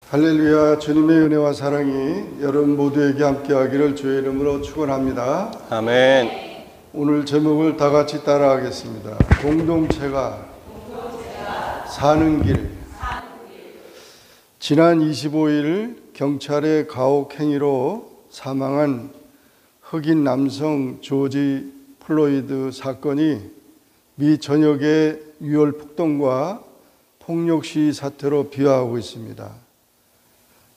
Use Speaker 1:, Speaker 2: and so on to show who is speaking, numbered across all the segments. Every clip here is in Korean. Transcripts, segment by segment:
Speaker 1: 할렐루야. 주님의 은혜와 사랑이 여러분 모두에게 함께하기를 주의 이름으로 축원합니다.
Speaker 2: 아멘.
Speaker 1: 오늘 제목을 다 같이 따라하겠습니다. 공동체가 사는 길. 지난 25일 경찰의 가혹 행위로 사망한 흑인 남성 조지 플로이드 사건이 미 전역의 유혈 폭동과 폭력 시위 사태로 비화하고 있습니다.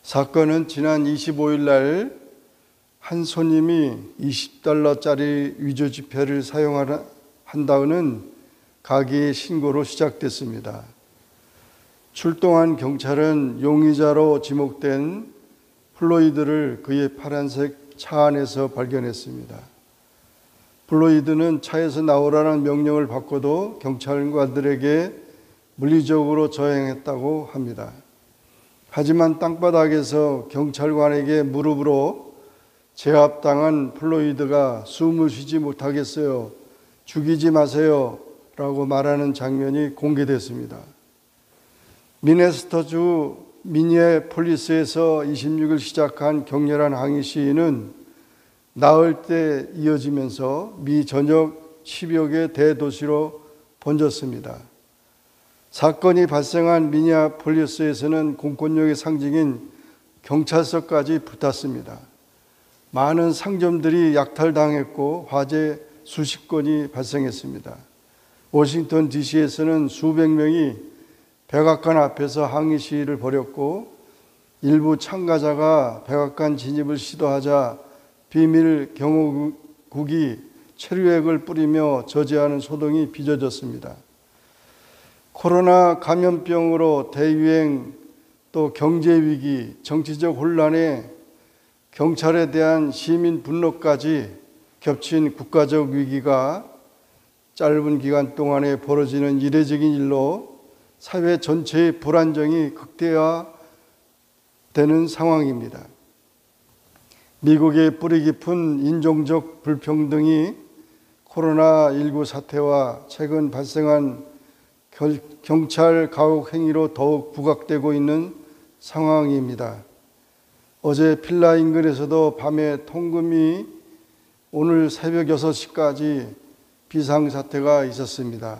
Speaker 1: 사건은 지난 25일 날 한 손님이 $20짜리 위조 지폐를 사용한다는 가게의 신고로 시작됐습니다. 출동한 경찰은 용의자로 지목된 플로이드를 그의 파란색 차 안에서 발견했습니다. 플로이드는 차에서 나오라는 명령을 받고도 경찰관들에게 물리적으로 저행했다고 합니다. 하지만 땅바닥에서 경찰관에게 무릎으로 제압당한 플로이드가 숨을 쉬지 못하겠어요. 죽이지 마세요. 라고 말하는 장면이 공개됐습니다. 미네소타주 미니애폴리스에서 26일 시작한 격렬한 항의 시위는 나흘 때 이어지면서 미 전역 10여 개 대도시로 번졌습니다. 사건이 발생한 미니애폴리스에서는 공권력의 상징인 경찰서까지 붙었습니다. 많은 상점들이 약탈당했고 화재 수십 건이 발생했습니다. 워싱턴 DC에서는 수백 명이 백악관 앞에서 항의 시위를 벌였고 일부 참가자가 백악관 진입을 시도하자 비밀 경호국이 체류액을 뿌리며 저지하는 소동이 빚어졌습니다. 코로나 감염병으로 대유행, 또 경제위기, 정치적 혼란에 경찰에 대한 시민 분노까지 겹친 국가적 위기가 짧은 기간 동안에 벌어지는 이례적인 일로 사회 전체의 불안정이 극대화되는 상황입니다. 미국의 뿌리 깊은 인종적 불평등이 코로나19 사태와 최근 발생한 경찰 가혹 행위로 더욱 부각되고 있는 상황입니다. 어제 필라 인근에서도 밤에 통금이 오늘 새벽 6시까지 비상사태가 있었습니다.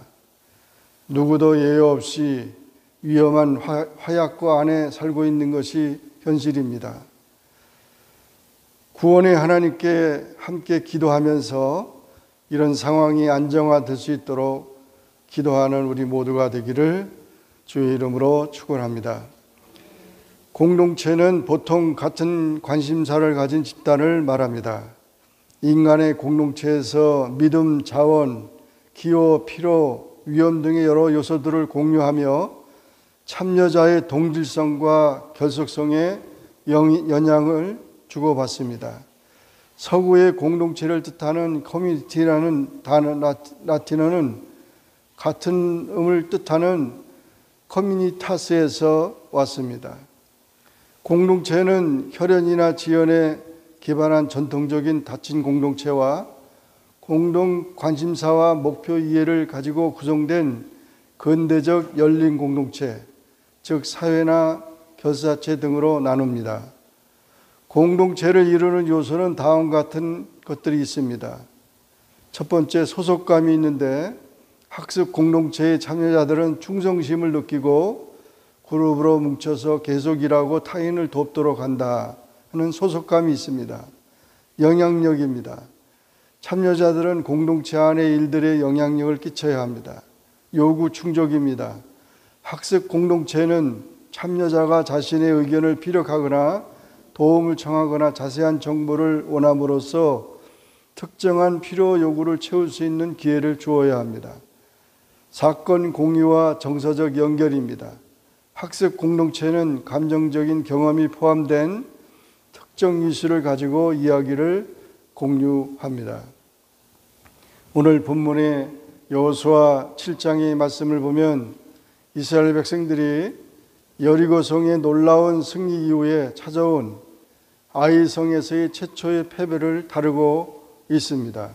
Speaker 1: 누구도 예외 없이 위험한 화약고 안에 살고 있는 것이 현실입니다. 구원의 하나님께 함께 기도하면서 이런 상황이 안정화될 수 있도록 기도하는 우리 모두가 되기를 주의 이름으로 축원합니다. 공동체는 보통 같은 관심사를 가진 집단을 말합니다. 인간의 공동체에서 믿음, 자원, 기호, 필요, 위험 등의 여러 요소들을 공유하며 참여자의 동질성과 결속성에 영향을 주고받습니다. 서구의 공동체를 뜻하는 커뮤니티라는 단어 라틴어는 같은 음을 뜻하는 커뮤니타스에서 왔습니다. 공동체는 혈연이나 지연에 기반한 전통적인 닫힌 공동체와 공동 관심사와 목표 이해를 가지고 구성된 근대적 열린 공동체, 즉 사회나 교사체 등으로 나눕니다. 공동체를 이루는 요소는 다음과 같은 것들이 있습니다. 첫 번째, 소속감이 있는데 학습 공동체의 참여자들은 충성심을 느끼고 그룹으로 뭉쳐서 계속 일하고 타인을 돕도록 한다 하는 소속감이 있습니다. 영향력입니다. 참여자들은 공동체 안의 일들에 영향력을 끼쳐야 합니다. 요구 충족입니다. 학습 공동체는 참여자가 자신의 의견을 피력하거나 도움을 청하거나 자세한 정보를 원함으로써 특정한 필요 요구를 채울 수 있는 기회를 주어야 합니다. 사건 공유와 정서적 연결입니다. 학습 공동체는 감정적인 경험이 포함된 특정 이슈를 가지고 이야기를 공유합니다. 오늘 본문의 여호수아 7장의 말씀을 보면 이스라엘 백성들이 여리고성의 놀라운 승리 이후에 찾아온 아이성에서의 최초의 패배를 다루고 있습니다.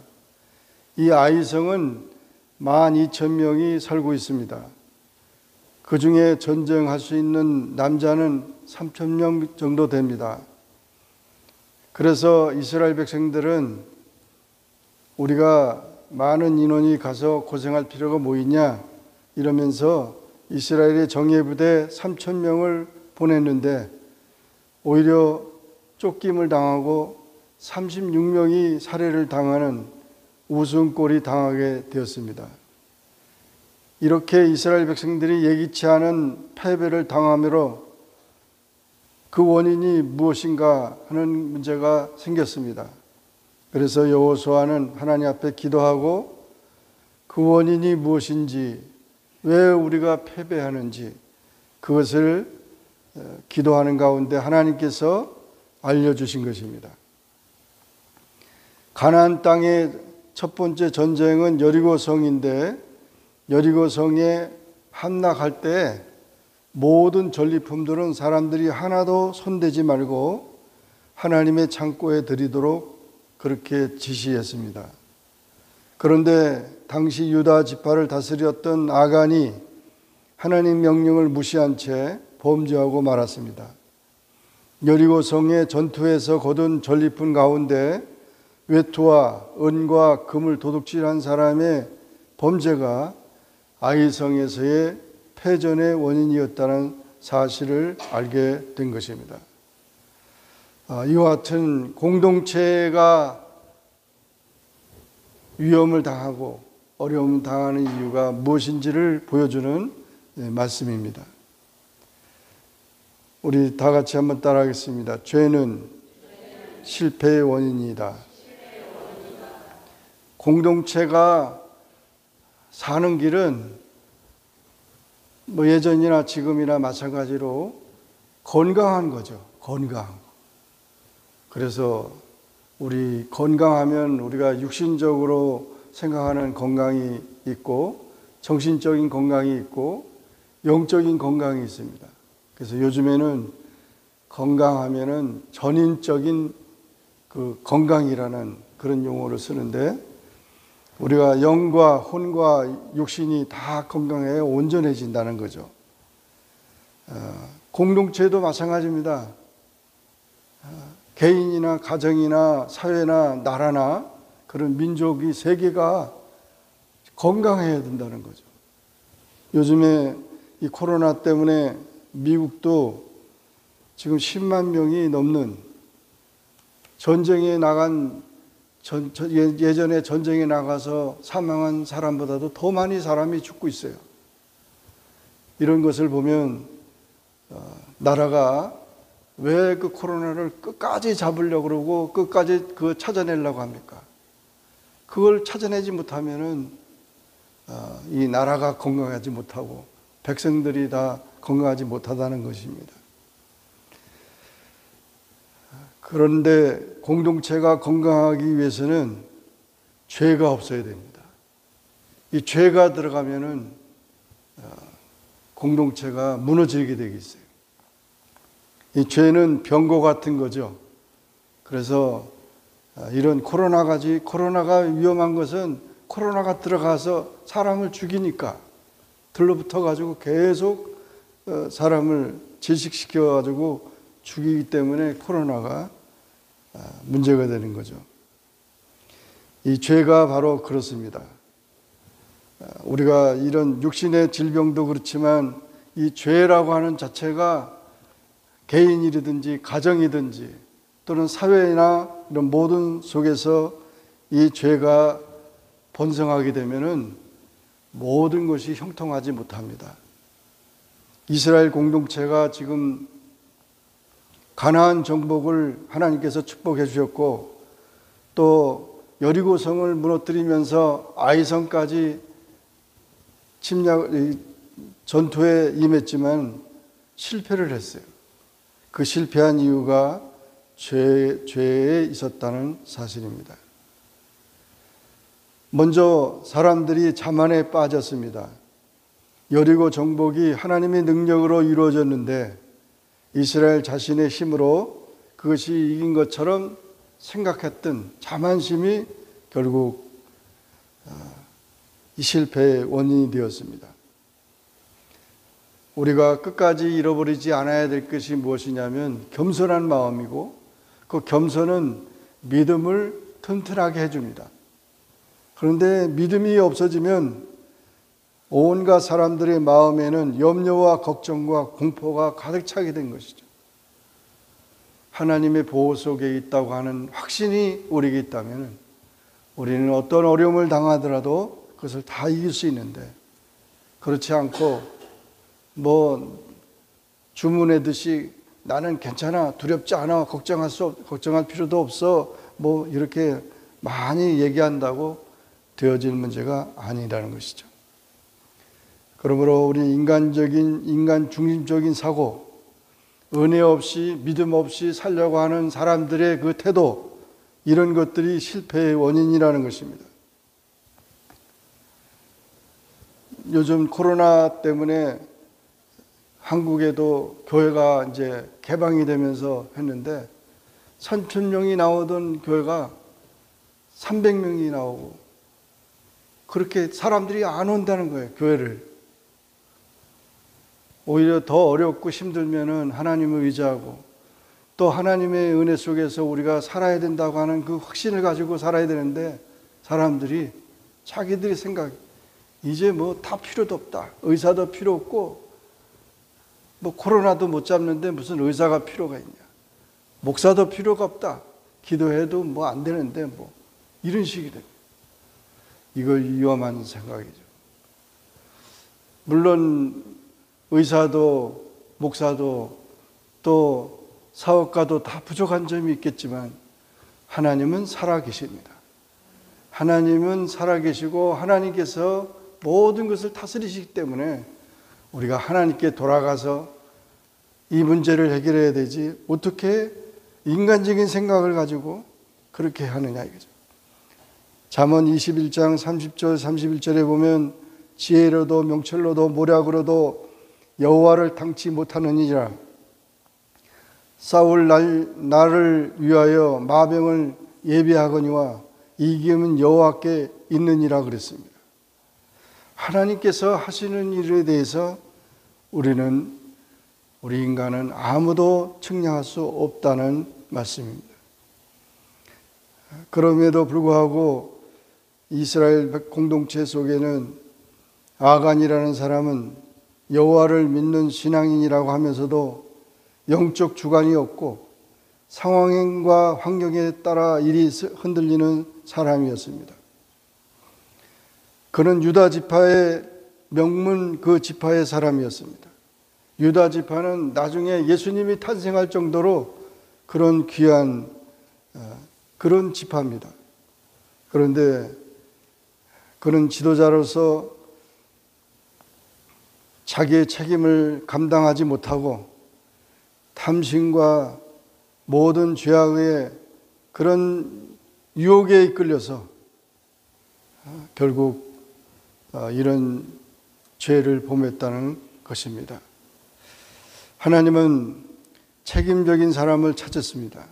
Speaker 1: 이 아이성은 12,000명이 살고 있습니다. 그 중에 전쟁할 수 있는 남자는 3천 명 정도 됩니다. 그래서 이스라엘 백성들은 우리가 많은 인원이 가서 고생할 필요가 뭐 있냐 이러면서 이스라엘의 정예부대 3천 명을 보냈는데 오히려 쫓김을 당하고 36명이 살해를 당하는 우스운꼴이 당하게 되었습니다. 이렇게 이스라엘 백성들이 예기치 않은 패배를 당함으로 그 원인이 무엇인가 하는 문제가 생겼습니다. 그래서 여호수아는 하나님 앞에 기도하고 그 원인이 무엇인지, 왜 우리가 패배하는지 그것을 기도하는 가운데 하나님께서 알려주신 것입니다. 가나안 땅의 첫 번째 전쟁은 여리고성인데 여리고성에 함락할 때 모든 전리품들은 사람들이 하나도 손대지 말고 하나님의 창고에 드리도록 그렇게 지시했습니다. 그런데 당시 유다 지파를 다스렸던 아간이 하나님 명령을 무시한 채 범죄하고 말았습니다. 여리고성의 전투에서 거둔 전리품 가운데 외투와 은과 금을 도둑질한 사람의 범죄가 아이성에서의 패전의 원인이었다는 사실을 알게 된 것입니다. 이와 같은 공동체가 위험을 당하고 어려움을 당하는 이유가 무엇인지를 보여주는 말씀입니다. 우리 다 같이 한번 따라하겠습니다. 죄는 실패의 원인이다. 공동체가 사는 길은 뭐 예전이나 지금이나 마찬가지로 건강한 거죠. 건강. 그래서 우리 건강하면 우리가 육신적으로 생각하는 건강이 있고 정신적인 건강이 있고 영적인 건강이 있습니다. 그래서 요즘에는 건강하면은 전인적인 그 건강이라는 그런 용어를 쓰는데 우리가 영과 혼과 육신이 다 건강해야 온전해진다는 거죠. 공동체도 마찬가지입니다. 개인이나 가정이나 사회나 나라나 그런 민족이 세계가 건강해야 된다는 거죠. 요즘에 이 코로나 때문에 미국도 지금 10만 명이 넘는 전쟁에 나간 예전에 전쟁에 나가서 사망한 사람보다도 더 많이 사람이 죽고 있어요. 이런 것을 보면 나라가 왜 그 코로나를 끝까지 잡으려고 그러고 끝까지 그거 찾아내려고 합니까? 그걸 찾아내지 못하면은 이 나라가 건강하지 못하고 백성들이 다 건강하지 못하다는 것입니다. 그런데 공동체가 건강하기 위해서는 죄가 없어야 됩니다. 이 죄가 들어가면은 공동체가 무너지게 되겠어요. 이 죄는 병고 같은 거죠. 그래서 이런 코로나가 위험한 것은 코로나가 들어가서 사람을 죽이니까 들러붙어 가지고 계속 사람을 질식시켜 가지고 죽이기 때문에 코로나가 문제가 되는 거죠. 이 죄가 바로 그렇습니다. 우리가 이런 육신의 질병도 그렇지만 이 죄라고 하는 자체가 개인이든지 가정이든지 또는 사회나 이런 모든 속에서 이 죄가 번성하게 되면은 모든 것이 형통하지 못합니다. 이스라엘 공동체가 지금 가나안 정복을 하나님께서 축복해 주셨고 또 여리고성을 무너뜨리면서 아이성까지 전투에 임했지만 실패를 했어요. 그 실패한 이유가 죄에 있었다는 사실입니다. 먼저 사람들이 자만에 빠졌습니다. 여리고 정복이 하나님의 능력으로 이루어졌는데 이스라엘 자신의 힘으로 그것이 이긴 것처럼 생각했던 자만심이 결국 이 실패의 원인이 되었습니다. 우리가 끝까지 잃어버리지 않아야 될 것이 무엇이냐면 겸손한 마음이고, 그 겸손은 믿음을 튼튼하게 해줍니다. 그런데 믿음이 없어지면 온갖 사람들의 마음에는 염려와 걱정과 공포가 가득 차게 된 것이죠. 하나님의 보호 속에 있다고 하는 확신이 우리에게 있다면 우리는 어떤 어려움을 당하더라도 그것을 다 이길 수 있는데, 그렇지 않고 주문하듯이 나는 괜찮아, 두렵지 않아, 걱정할 필요도 없어, 이렇게 많이 얘기한다고 되어질 문제가 아니라는 것이죠. 그러므로 우리 인간 중심적인 사고, 은혜 없이 믿음 없이 살려고 하는 사람들의 그 태도, 이런 것들이 실패의 원인이라는 것입니다. 요즘 코로나 때문에 한국에도 교회가 이제 개방이 되면서 했는데 3,000명이 나오던 교회가 300명이 나오고, 그렇게 사람들이 안 온다는 거예요, 교회를. 오히려 더 어렵고 힘들면은 하나님을 의지하고 또 하나님의 은혜 속에서 우리가 살아야 된다고 하는 그 확신을 가지고 살아야 되는데, 사람들이 자기들이 생각, 이제 다 필요도 없다, 의사도 필요 없고 코로나도 못 잡는데 무슨 의사가 필요가 있냐, 목사도 필요가 없다, 기도해도 안 되는데 이런 식이 됩니다. 이거 위험한 생각이죠. 물론 의사도 목사도 또 사업가도 다 부족한 점이 있겠지만 하나님은 살아계십니다. 하나님은 살아계시고 하나님께서 모든 것을 다스리시기 때문에 우리가 하나님께 돌아가서 이 문제를 해결해야 되지, 어떻게 인간적인 생각을 가지고 그렇게 하느냐 이거죠. 잠언 21장 30절 31절에 보면 지혜로도 명철로도 모략으로도 여호와를 당치 못하느니라. 싸울 나를 위하여 마병을 예비하거니와 이김은 여호와께 있느니라 그랬습니다. 하나님께서 하시는 일에 대해서 우리 인간은 아무도 측량할 수 없다는 말씀입니다. 그럼에도 불구하고 이스라엘 공동체 속에는 아간이라는 사람은 여호와를 믿는 신앙인이라고 하면서도 영적 주관이 없고 상황과 환경에 따라 일이 흔들리는 사람이었습니다. 그는 유다 지파의 명문 그 지파의 사람이었습니다. 유다 지파는 나중에 예수님이 탄생할 정도로 그런 귀한 그런 지파입니다. 그런데 그는 지도자로서 자기의 책임을 감당하지 못하고 탐심과 모든 죄악의 그런 유혹에 이끌려서 결국 이런 죄를 범했다는 것입니다. 하나님은 책임적인 사람을 찾았습니다.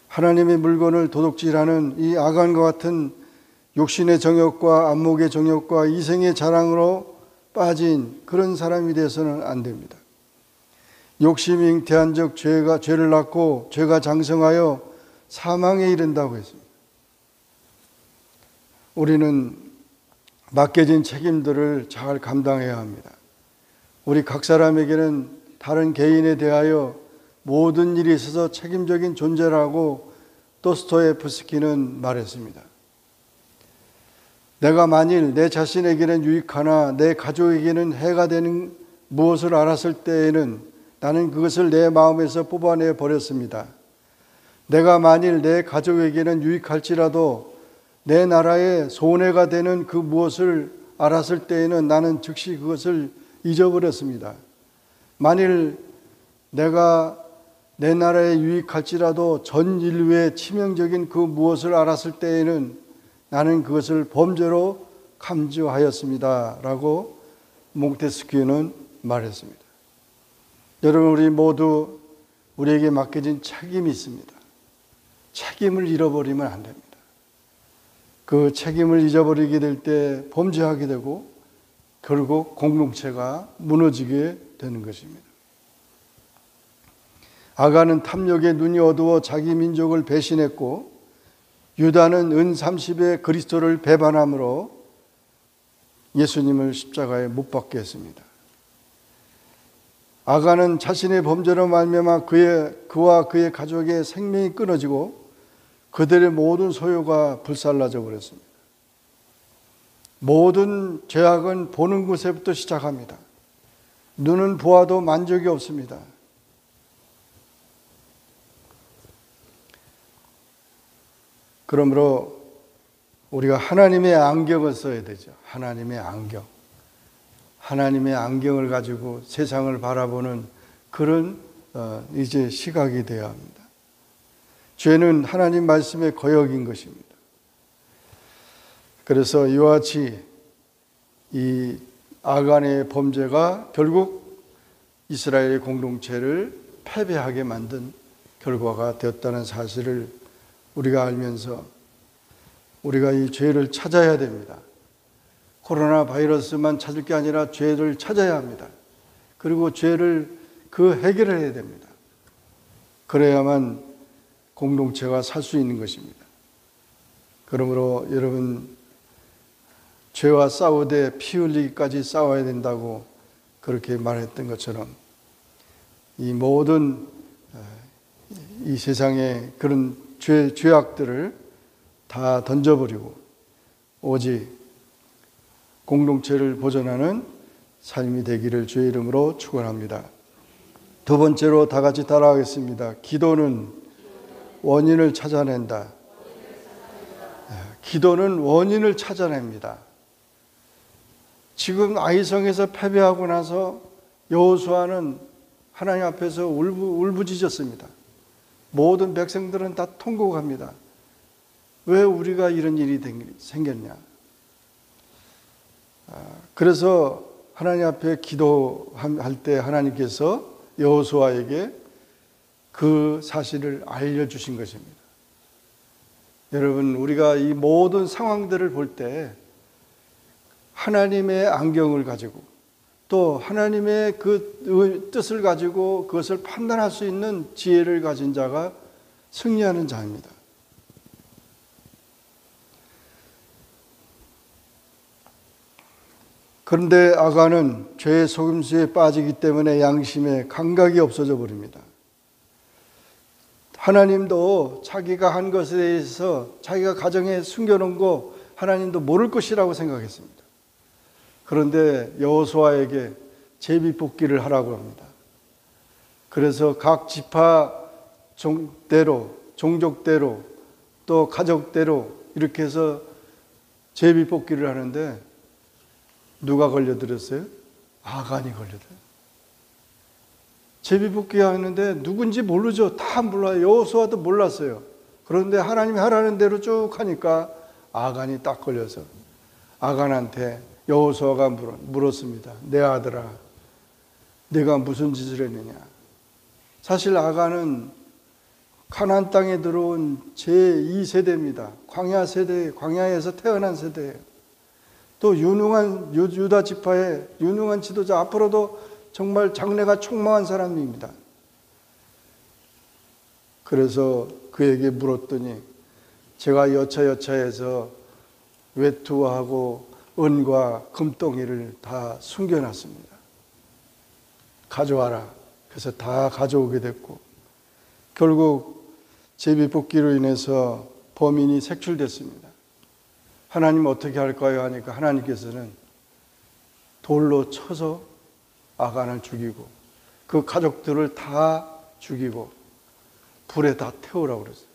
Speaker 1: 하나님의 물건을 도둑질하는 이 아간과 같은 욕심의 정욕과 안목의 정욕과 이생의 자랑으로 빠진 그런 사람이 되어서는 안 됩니다. 욕심이 잉태한 적 죄를 낳고 죄가 장성하여 사망에 이른다고 했습니다. 우리는 맡겨진 책임들을 잘 감당해야 합니다. 우리 각 사람에게는 다른 개인에 대하여 모든 일에 있어서 책임적인 존재라고 도스토옙스키는 말했습니다. 내가 만일 내 자신에게는 유익하나 내 가족에게는 해가 되는 무엇을 알았을 때에는 나는 그것을 내 마음에서 뽑아내 버렸습니다. 내가 만일 내 가족에게는 유익할지라도 내 나라에 손해가 되는 그 무엇을 알았을 때에는 나는 즉시 그것을 잊어버렸습니다. 만일 내가 내 나라에 유익할지라도 전 인류의 치명적인 그 무엇을 알았을 때에는 나는 그것을 범죄로 감지하였습니다. 라고 몽테스키유는 말했습니다. 여러분, 우리 모두 우리에게 맡겨진 책임이 있습니다. 책임을 잃어버리면 안 됩니다. 그 책임을 잊어버리게 될 때 범죄하게 되고 결국 공동체가 무너지게 되는 것입니다. 아간은 탐욕에 눈이 어두워 자기 민족을 배신했고, 유다는 은 30에 그리스도를 배반함으로 예수님을 십자가에 못 박게 했습니다. 아간은 자신의 범죄로 말미암아 그와 그의 가족의 생명이 끊어지고 그들의 모든 소유가 불살라져 버렸습니다. 모든 죄악은 보는 곳에부터 시작합니다. 눈은 보아도 만족이 없습니다. 그러므로 우리가 하나님의 안경을 써야 되죠. 하나님의 안경. 하나님의 안경을 가지고 세상을 바라보는 그런 이제 시각이 되어야 합니다. 죄는 하나님 말씀의 거역인 것입니다. 그래서 이와 같이 이 아간의 범죄가 결국 이스라엘의 공동체를 패배하게 만든 결과가 되었다는 사실을 우리가 알면서 우리가 이 죄를 찾아야 됩니다. 코로나 바이러스만 찾을 게 아니라 죄를 찾아야 합니다. 그리고 죄를 해결을 해야 됩니다. 그래야만 공동체가 살 수 있는 것입니다. 그러므로 여러분, 죄와 싸우되 피 흘리기까지 싸워야 된다고 그렇게 말했던 것처럼 이 모든 이 세상의 그런 죄악들을 다 던져버리고 오직 공동체를 보존하는 삶이 되기를 주의 이름으로 축원합니다. 두 번째로 다 같이 따라하겠습니다. 기도는 원인을 찾아낸다. 기도는 원인을 찾아냅니다. 지금 아이성에서 패배하고 나서 여호수아는 하나님 앞에서 울부짖었습니다. 모든 백성들은 다 통곡합니다. 왜 우리가 이런 일이 생겼냐? 그래서 하나님 앞에 기도할 때 하나님께서 여호수아에게 그 사실을 알려주신 것입니다. 여러분, 우리가 이 모든 상황들을 볼 때 하나님의 안경을 가지고 또 하나님의 그 뜻을 가지고 그것을 판단할 수 있는 지혜를 가진 자가 승리하는 자입니다. 그런데 아간은 죄의 속임수에 빠지기 때문에 양심에 감각이 없어져 버립니다. 하나님도 자기가 한 것에 대해서 자기가 가정에 숨겨놓은 거 하나님도 모를 것이라고 생각했습니다. 그런데 여호수아에게 제비뽑기를 하라고 합니다. 그래서 각 지파대로, 종족대로, 또 가족대로 이렇게 해서 제비뽑기를 하는데 누가 걸려들었어요? 아간이 걸려들어요. 제비뽑기 하는데 누군지 모르죠. 다 몰라요. 여호수아도 몰랐어요. 그런데 하나님이 하라는 대로 쭉 하니까 아간이 딱 걸려서 아간한테 여호수아가 물었습니다. 내 아들아, 내가 무슨 짓을 했느냐? 사실 아간은 가나안 땅에 들어온 제2세대입니다. 광야 세대, 광야에서 태어난 세대예요. 또 유능한 유다 지파의 유능한 지도자, 앞으로도 정말 장래가 촉망한 사람입니다. 그래서 그에게 물었더니 제가 여차여차해서 외투하고 은과 금덩이를 다 숨겨놨습니다. 가져와라. 그래서 다 가져오게 됐고 결국 제비뽑기로 인해서 범인이 색출됐습니다. 하나님 어떻게 할까요? 하니까 하나님께서는 돌로 쳐서 아간을 죽이고 그 가족들을 다 죽이고 불에 다 태우라고 그랬어요.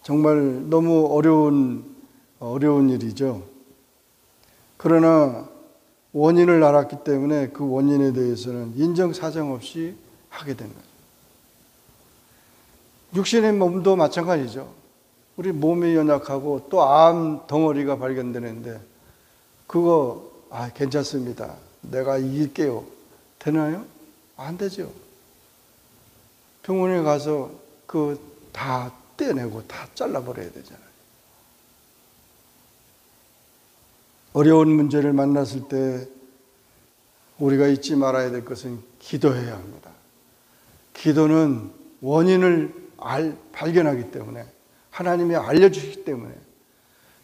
Speaker 1: 정말 너무 어려운 일이죠. 그러나 원인을 알았기 때문에 그 원인에 대해서는 인정사정 없이 하게 된 거죠. 육신의 몸도 마찬가지죠. 우리 몸이 연약하고 또 암 덩어리가 발견되는데 그거 괜찮습니다. 내가 이길게요. 되나요? 안 되죠. 병원에 가서 그 다 떼내고 다 잘라버려야 되잖아요. 어려운 문제를 만났을 때 우리가 잊지 말아야 될 것은 기도해야 합니다. 기도는 원인을 발견하기 때문에, 하나님이 알려주시기 때문에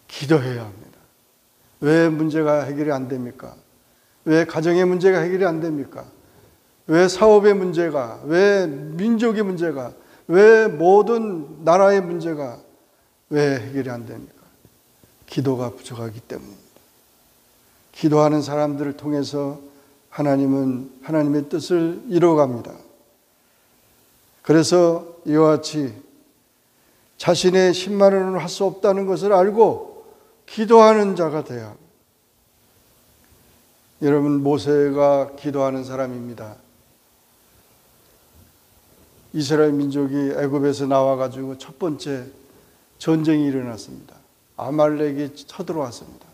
Speaker 1: 기도해야 합니다. 왜 문제가 해결이 안 됩니까? 왜 가정의 문제가 해결이 안 됩니까? 왜 사업의 문제가, 왜 민족의 문제가, 왜 모든 나라의 문제가 왜 해결이 안 됩니까? 기도가 부족하기 때문입니다. 기도하는 사람들을 통해서 하나님은 하나님의 뜻을 이루어갑니다. 그래서 이와 같이 자신의 10만 원을 할 수 없다는 것을 알고 기도하는 자가 돼야 합니다. 여러분, 모세가 기도하는 사람입니다. 이스라엘 민족이 애굽에서 나와가지고 첫 번째 전쟁이 일어났습니다. 아말렉이 쳐들어왔습니다.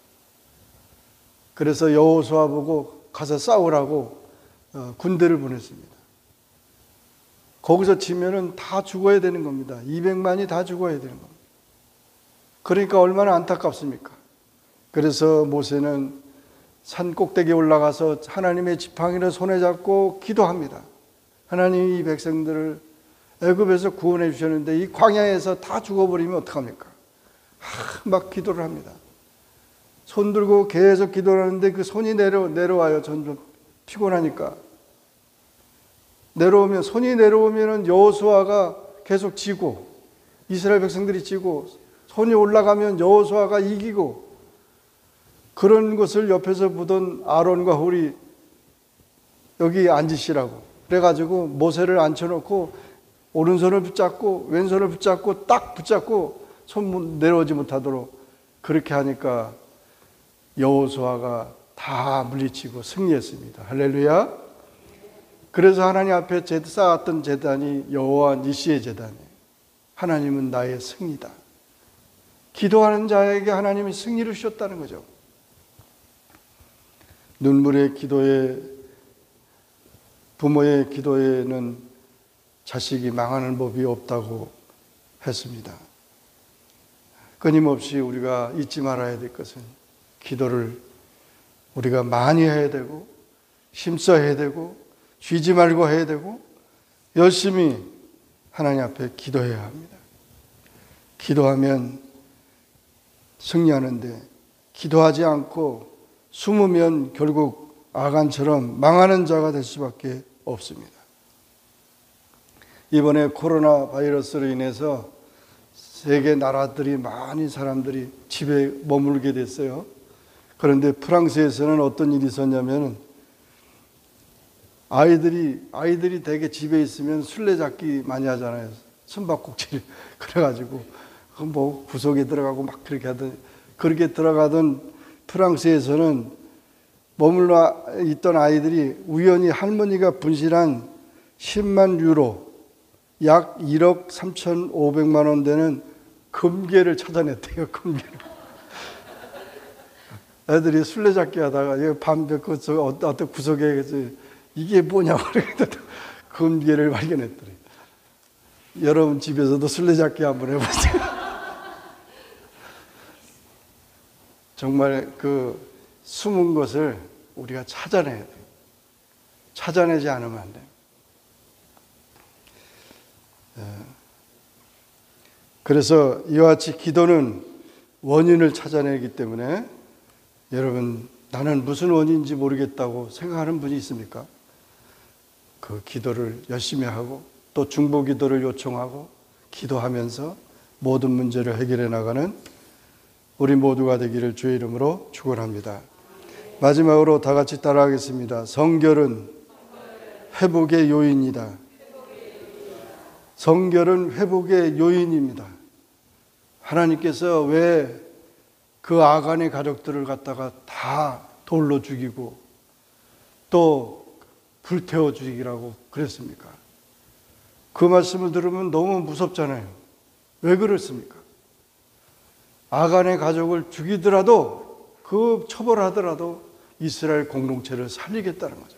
Speaker 1: 그래서 여호수아 보고 가서 싸우라고 군대를 보냈습니다. 거기서 치면은 다 죽어야 되는 겁니다. 200만이 다 죽어야 되는 겁니다. 그러니까 얼마나 안타깝습니까? 그래서 모세는 산 꼭대기에 올라가서 하나님의 지팡이를 손에 잡고 기도합니다. 하나님이 이 백성들을 애굽에서 구원해 주셨는데 이 광야에서 다 죽어버리면 어떡합니까? 막 기도를 합니다. 손 들고 계속 기도를 하는데 그 손이 내려와요. 전 피곤하니까. 손이 내려오면 여호수아가 계속 지고, 이스라엘 백성들이 지고, 손이 올라가면 여호수아가 이기고, 그런 것을 옆에서 보던 아론과 훌이 여기 앉으시라고 그래가지고 모세를 앉혀놓고 오른손을 붙잡고 왼손을 붙잡고 딱 붙잡고 손 내려오지 못하도록 그렇게 하니까 여호수아가 다 물리치고 승리했습니다. 할렐루야. 그래서 하나님 앞에 쌓았던 제단이 여호와 니시의 제단이에요. 하나님은 나의 승리다. 기도하는 자에게 하나님이 승리를 주셨다는 거죠. 눈물의 기도에, 부모의 기도에는 자식이 망하는 법이 없다고 했습니다. 끊임없이 우리가 잊지 말아야 될 것은 기도를 우리가 많이 해야 되고 힘써 해야 되고 쉬지 말고 해야 되고 열심히 하나님 앞에 기도해야 합니다. 기도하면 승리하는데 기도하지 않고 숨으면 결국 아간처럼 망하는 자가 될 수밖에 없습니다. 이번에 코로나 바이러스로 인해서 세계 나라들이 많은 사람들이 집에 머물게 됐어요. 그런데 프랑스에서는 어떤 일이 있었냐면 아이들이 대개 집에 있으면 술래잡기 많이 하잖아요. 숨바꼭질. 그래가지고 뭐 구석에 들어가고 막 그렇게 들어가던 프랑스에서는 머물러 있던 아이들이 우연히 할머니가 분실한 10만 유로, 약 1억 3,500만 원 되는 금괴를 찾아냈대요. 금괴를. 애들이 술래잡기 하다가 밤에 어떤 구석에 이게 뭐냐고 그랬더니 금괴를 발견했더래. 여러분 집에서도 술래잡기 한번 해보세요. 정말 그 숨은 것을 우리가 찾아내야 돼요. 찾아내지 않으면 안 돼요. 그래서 이와 같이 기도는 원인을 찾아내기 때문에 여러분, 나는 무슨 원인인지 모르겠다고 생각하는 분이 있습니까? 그 기도를 열심히 하고 또 중보 기도를 요청하고 기도하면서 모든 문제를 해결해 나가는 우리 모두가 되기를 주의 이름으로 축원합니다. 마지막으로 다 같이 따라하겠습니다. 성결은 회복의 요인이다. 성결은 회복의 요인입니다. 하나님께서 왜 그 아간의 가족들을 갖다가 다 돌로 죽이고 또 불태워 죽이라고 그랬습니까? 그 말씀을 들으면 너무 무섭잖아요. 왜 그렇습니까? 아간의 가족을 죽이더라도 그 처벌하더라도 이스라엘 공동체를 살리겠다는 거죠.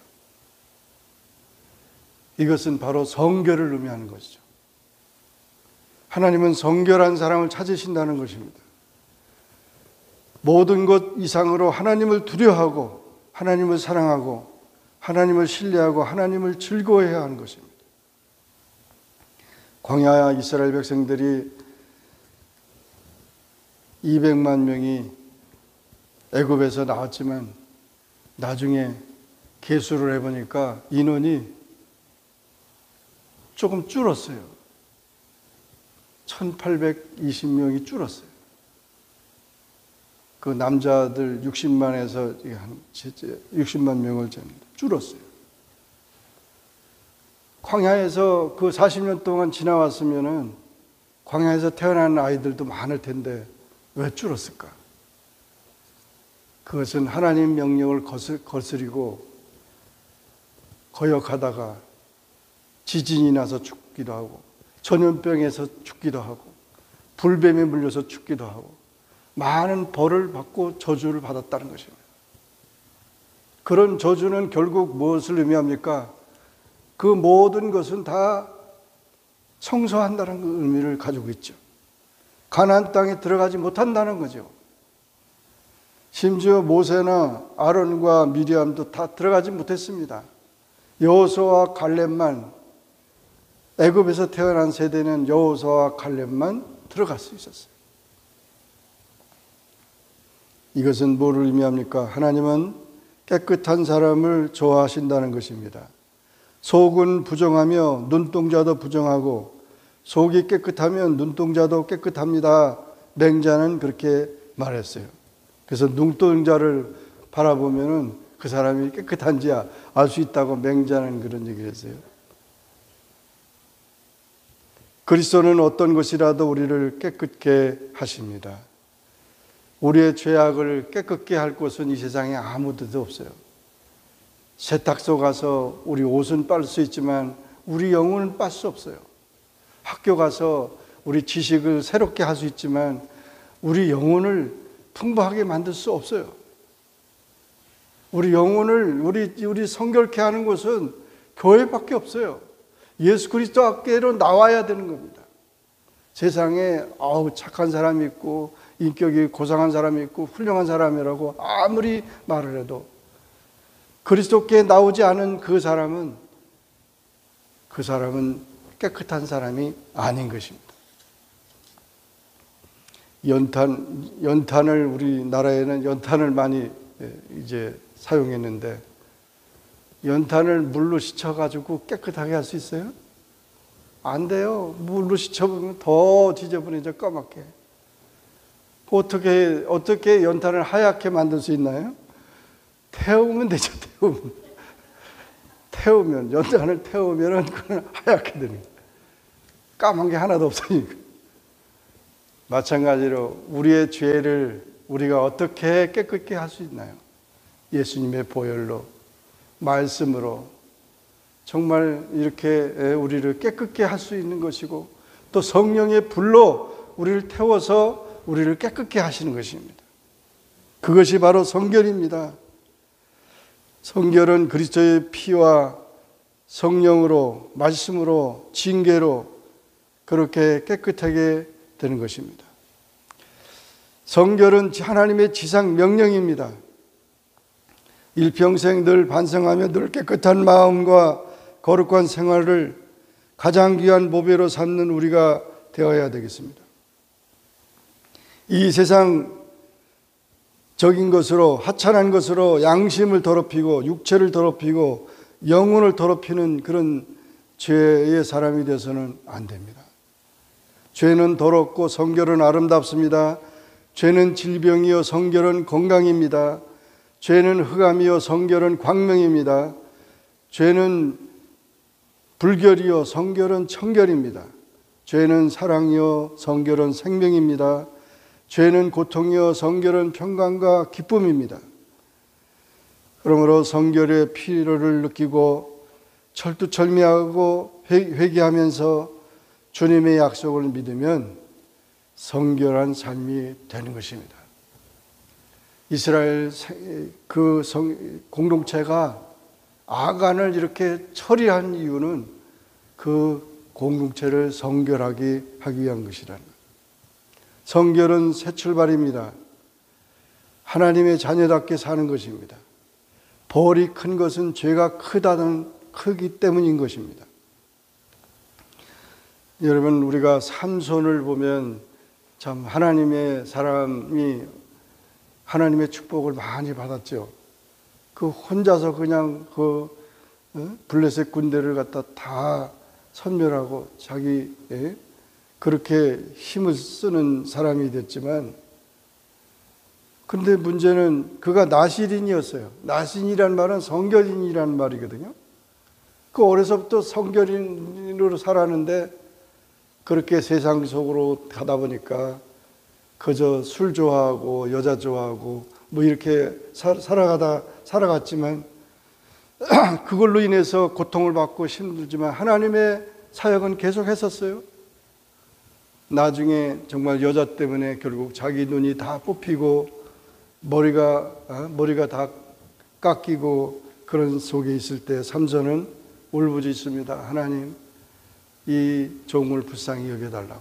Speaker 1: 이것은 바로 성결을 의미하는 것이죠. 하나님은 성결한 사람을 찾으신다는 것입니다. 모든 것 이상으로 하나님을 두려워하고 하나님을 사랑하고 하나님을 신뢰하고 하나님을 즐거워해야 하는 것입니다. 광야 이스라엘 백성들이 200만 명이 애굽에서 나왔지만 나중에 계수를 해보니까 인원이 조금 줄었어요. 1820명이 줄었어요. 그 남자들 60만에서 한 60만 명을 줄었어요. 광야에서 그 40년 동안 지나왔으면은 광야에서 태어난 아이들도 많을 텐데 왜 줄었을까? 그것은 하나님 명령을 거스리고 거역하다가 지진이 나서 죽기도 하고 전염병에서 죽기도 하고 불뱀에 물려서 죽기도 하고 많은 벌을 받고 저주를 받았다는 것입니다. 그런 저주는 결국 무엇을 의미합니까? 그 모든 것은 다 청소한다는 의미를 가지고 있죠. 가나안 땅에 들어가지 못한다는 거죠. 심지어 모세나 아론과 미리암도 다 들어가지 못했습니다. 여호수아와 갈렙만, 애굽에서 태어난 세대는 여호수아와 갈렙만 들어갈 수 있었어요. 이것은 뭐를 의미합니까? 하나님은 깨끗한 사람을 좋아하신다는 것입니다. 속은 부정하며 눈동자도 부정하고 속이 깨끗하면 눈동자도 깨끗합니다. 맹자는 그렇게 말했어요. 그래서 눈동자를 바라보면은 그 사람이 깨끗한지 알 수 있다고 맹자는 그런 얘기를 했어요. 그리스도는 어떤 것이라도 우리를 깨끗게 하십니다. 우리의 죄악을 깨끗게 할 곳은 이 세상에 아무 데도 없어요. 세탁소 가서 우리 옷은 빨 수 있지만 우리 영혼은 빨 수 없어요. 학교 가서 우리 지식을 새롭게 할 수 있지만 우리 영혼을 풍부하게 만들 수 없어요. 우리 영혼을 우리 성결케 하는 곳은 교회밖에 없어요. 예수 그리스도 앞에로 나와야 되는 겁니다. 세상에 착한 사람이 있고 인격이 고상한 사람이 있고 훌륭한 사람이라고 아무리 말을 해도 그리스도께 나오지 않은 그 사람은 깨끗한 사람이 아닌 것입니다. 연탄을 우리나라에는 연탄을 많이 이제 사용했는데 연탄을 물로 씻어가지고 깨끗하게 할 수 있어요? 안 돼요. 물로 씻어보면 더 지저분해져 까맣게. 어떻게 연탄을 하얗게 만들 수 있나요? 태우면 되죠. 태우면 연탄을 태우면은 그건 하얗게 됩니다. 까만 게 하나도 없으니까. 마찬가지로 우리의 죄를 우리가 어떻게 깨끗게 할 수 있나요? 예수님의 보혈로, 말씀으로 정말 이렇게 우리를 깨끗게 할 수 있는 것이고 또 성령의 불로 우리를 태워서 우리를 깨끗게 하시는 것입니다. 그것이 바로 성결입니다. 성결은 그리스도의 피와 성령으로, 말씀으로, 징계로 그렇게 깨끗하게 되는 것입니다. 성결은 하나님의 지상 명령입니다. 일평생 늘 반성하며 늘 깨끗한 마음과 거룩한 생활을 가장 귀한 보배로 삼는 우리가 되어야 되겠습니다. 이 세상적인 것으로 하찮은 것으로 양심을 더럽히고 육체를 더럽히고 영혼을 더럽히는 그런 죄의 사람이 되어서는 안 됩니다. 죄는 더럽고 성결은 아름답습니다. 죄는 질병이요 성결은 건강입니다. 죄는 흑암이요 성결은 광명입니다. 죄는 불결이요 성결은 청결입니다. 죄는 사랑이요 성결은 생명입니다. 죄는 고통이요 성결은 평강과 기쁨입니다. 그러므로 성결의 필요를 느끼고 철두철미하고 회개하면서 주님의 약속을 믿으면 성결한 삶이 되는 것입니다. 이스라엘 그 공동체가 아간을 이렇게 처리한 이유는 그 공동체를 성결하게 하기 위한 것이라는 거예요. 성결은 새 출발입니다. 하나님의 자녀답게 사는 것입니다. 벌이 큰 것은 죄가 크기 때문인 것입니다. 여러분, 우리가 삼손을 보면 참 하나님의 사람이 하나님의 축복을 많이 받았죠. 그 혼자서 그냥 블레셋 군대를 갖다 다 섬멸하고 자기 그렇게 힘을 쓰는 사람이 됐지만, 근데 문제는 그가 나실인이었어요. 나실인이란 말은 성결인이라는 말이거든요. 그 어려서부터 성결인으로 살았는데 그렇게 세상 속으로 가다 보니까 그저 술 좋아하고 여자 좋아하고 뭐 이렇게 살아갔지만 그걸로 인해서 고통을 받고 힘들지만 하나님의 사역은 계속 했었어요. 나중에 정말 여자 때문에 결국 자기 눈이 다 뽑히고 머리가 다 깎이고 그런 속에 있을 때 삼손은 울부짖습니다. 하나님, 이 종을 불쌍히 여겨달라고.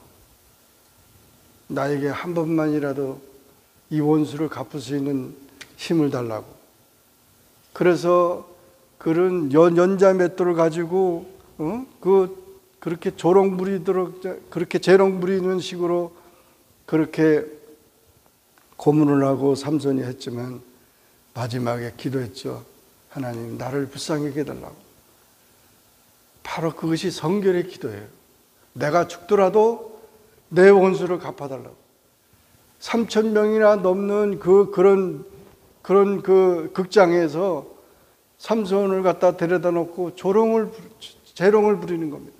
Speaker 1: 나에게 한 번만이라도 이 원수를 갚을 수 있는 힘을 달라고. 그래서 그런 연자 맷돌을 가지고 그렇게 재롱 부리는 식으로 그렇게 고문을 하고 삼손이 했지만 마지막에 기도했죠. 하나님, 나를 불쌍히 여겨달라고. 바로 그것이 성결의 기도예요. 내가 죽더라도 내 원수를 갚아달라고. 3,000명이나 넘는 그런 그 극장에서 삼손을 갖다 데려다 놓고 재롱을 부리는 겁니다.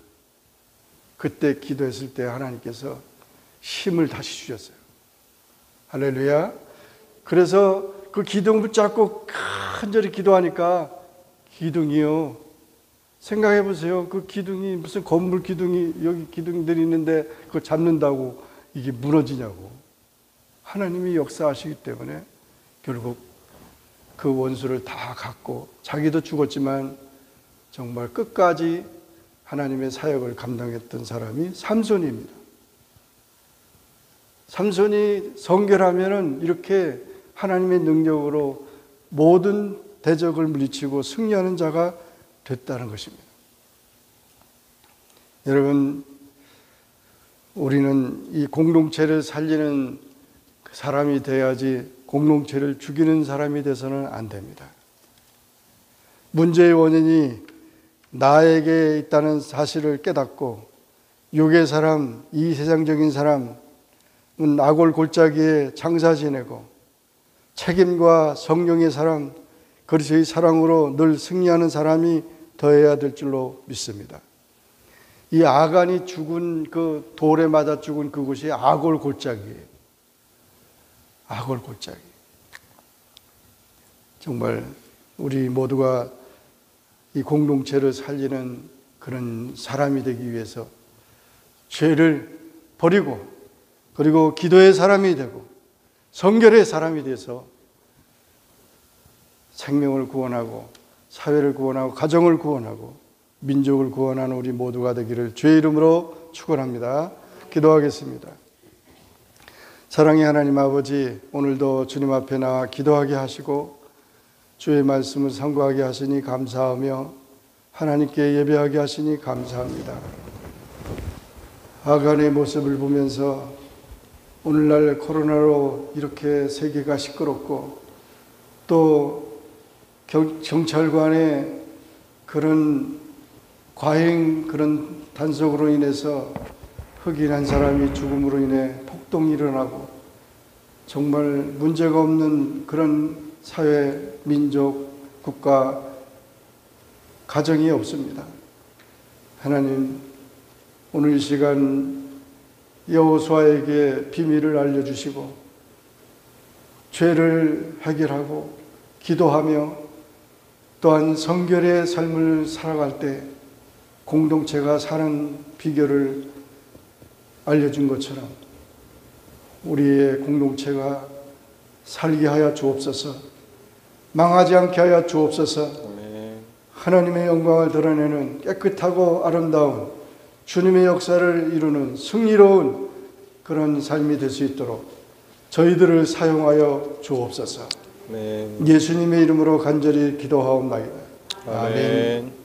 Speaker 1: 그때 기도했을 때 하나님께서 힘을 다시 주셨어요. 할렐루야. 그래서 그 기둥 붙잡고 간절히 기도하니까 기둥이요, 생각해 보세요. 그 기둥이 무슨 건물 기둥이, 여기 기둥들이 있는데 그걸 잡는다고 이게 무너지냐고. 하나님이 역사하시기 때문에 결국 그 원수를 다 갖고 자기도 죽었지만 정말 끝까지 하나님의 사역을 감당했던 사람이 삼손입니다. 삼손이 성결하면은 이렇게 하나님의 능력으로 모든 대적을 물리치고 승리하는 자가 됐다는 것입니다. 여러분, 우리는 이 공동체를 살리는 사람이 돼야지 공동체를 죽이는 사람이 돼서는 안 됩니다. 문제의 원인이 나에게 있다는 사실을 깨닫고 육의 사람, 이 세상적인 사람은 악골 골짜기에 장사 지내고 책임과 성령의 사람, 그리스도의 사랑으로 늘 승리하는 사람이 더해야 될 줄로 믿습니다. 이 아간이 죽은 그 돌에 맞아 죽은 그곳이 악골 골짜기예요. 악골 골짜기. 정말 우리 모두가 이 공동체를 살리는 그런 사람이 되기 위해서 죄를 버리고 그리고 기도의 사람이 되고 성결의 사람이 돼서 생명을 구원하고 사회를 구원하고 가정을 구원하고 민족을 구원하는 우리 모두가 되기를 주의 이름으로 축원합니다. 기도하겠습니다. 사랑의 하나님 아버지, 오늘도 주님 앞에 나와 기도하게 하시고 주의 말씀을 상고하게 하시니 감사하며 하나님께 예배하게 하시니 감사합니다. 아간의 모습을 보면서 오늘날 코로나로 이렇게 세계가 시끄럽고 또 경찰관의 그런 과잉 그런 단속으로 인해서 흑인 한 사람이 죽음으로 인해 폭동이 일어나고 정말 문제가 없는 그런 사회, 민족, 국가, 가정이 없습니다. 하나님, 오늘 이 시간 여호수아에게 비밀을 알려주시고 죄를 해결하고 기도하며 또한 성결의 삶을 살아갈 때 공동체가 사는 비결을 알려준 것처럼 우리의 공동체가 살게 하여 주옵소서. 망하지 않게 하여 주옵소서. 하나님의 영광을 드러내는 깨끗하고 아름다운 주님의 역사를 이루는 승리로운 그런 삶이 될 수 있도록 저희들을 사용하여 주옵소서.
Speaker 2: 아멘.
Speaker 1: 예수님의 이름으로 간절히 기도하옵나이다. 아멘.
Speaker 2: 아멘.